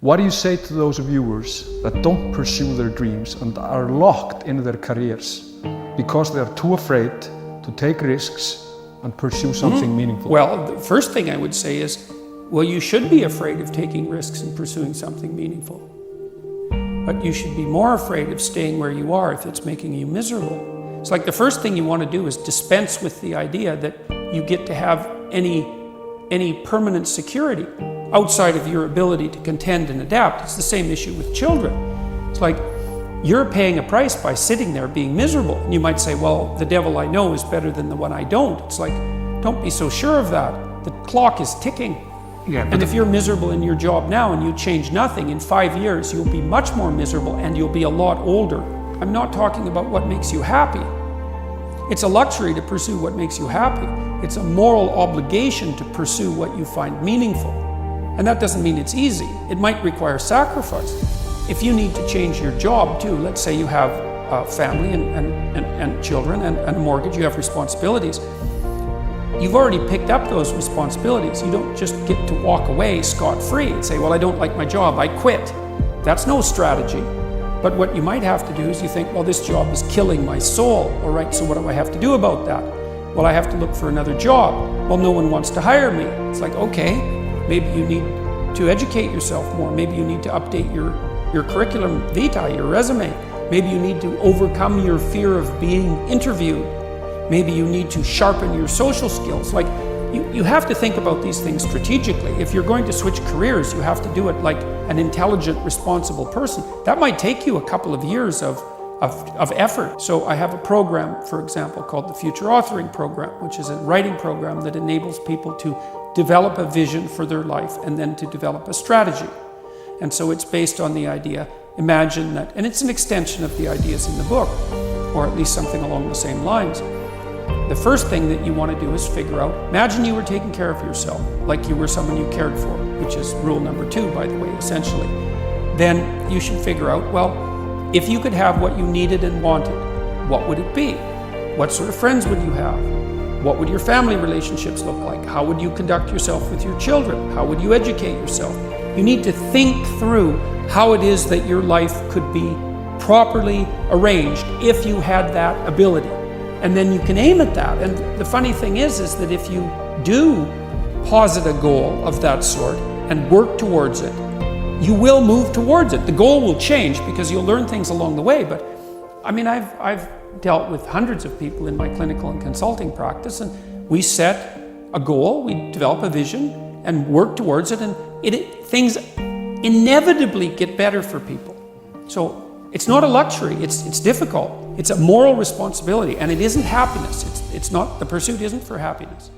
What do you say to those viewers that don't pursue their dreams and are locked in their careers because they are too afraid to take risks and pursue something meaningful? Well, the first thing I would say is, well, you should be afraid of taking risks and pursuing something meaningful. But you should be more afraid of staying where you are if it's making you miserable. It's like the first thing you want to do is dispense with the idea that you get to have any permanent security outside of your ability to contend and adapt. It's the same issue with children. It's like you're paying a price by sitting there being miserable. And you might say, well, the devil I know is better than the one I don't. It's like, don't be so sure of that. The clock is ticking. Yeah, and if you're miserable in your job now and you change nothing, in 5 years you'll be much more miserable and you'll be a lot older. I'm not talking about what makes you happy. It's a luxury to pursue what makes you happy. It's a moral obligation to pursue what you find meaningful. And that doesn't mean it's easy. It might require sacrifice. If you need to change your job too, let's say you have a family and children and a mortgage, you have responsibilities. You've already picked up those responsibilities. You don't just get to walk away scot-free and say, well, I don't like my job, I quit. That's no strategy. But what you might have to do is you think, well, this job is killing my soul. All right, so what do I have to do about that? Well, I have to look for another job. Well, no one wants to hire me. It's like, okay, maybe you need to educate yourself more. Maybe you need to update your curriculum vitae, your resume. Maybe you need to overcome your fear of being interviewed. Maybe you need to sharpen your social skills. Like, you have to think about these things strategically. If you're going to switch careers, you have to do it like an intelligent, responsible person. That might take you a couple of years of effort. So I have a program, for example, called the Future Authoring Program, which is a writing program that enables people to develop a vision for their life and then to develop a strategy. And so it's based on the idea, imagine that, and it's an extension of the ideas in the book, or at least something along the same lines. The first thing that you want to do is figure out, imagine you were taking care of yourself, like you were someone you cared for, which is rule number 2, by the way, essentially. Then you should figure out, well, if you could have what you needed and wanted, what would it be? What sort of friends would you have? What would your family relationships look like? How would you conduct yourself with your children? How would you educate yourself? You need to think through how it is that your life could be properly arranged if you had that ability. And then you can aim at that. And the funny thing is that if you do posit a goal of that sort and work towards it, you will move towards it. The goal will change because you'll learn things along the way. But I mean, I've dealt with hundreds of people in my clinical and consulting practice, and we set a goal, we develop a vision and work towards it, and things inevitably get better for people. So it's not a luxury, it's difficult. It's a moral responsibility, and it isn't happiness. It's not, the pursuit isn't for happiness.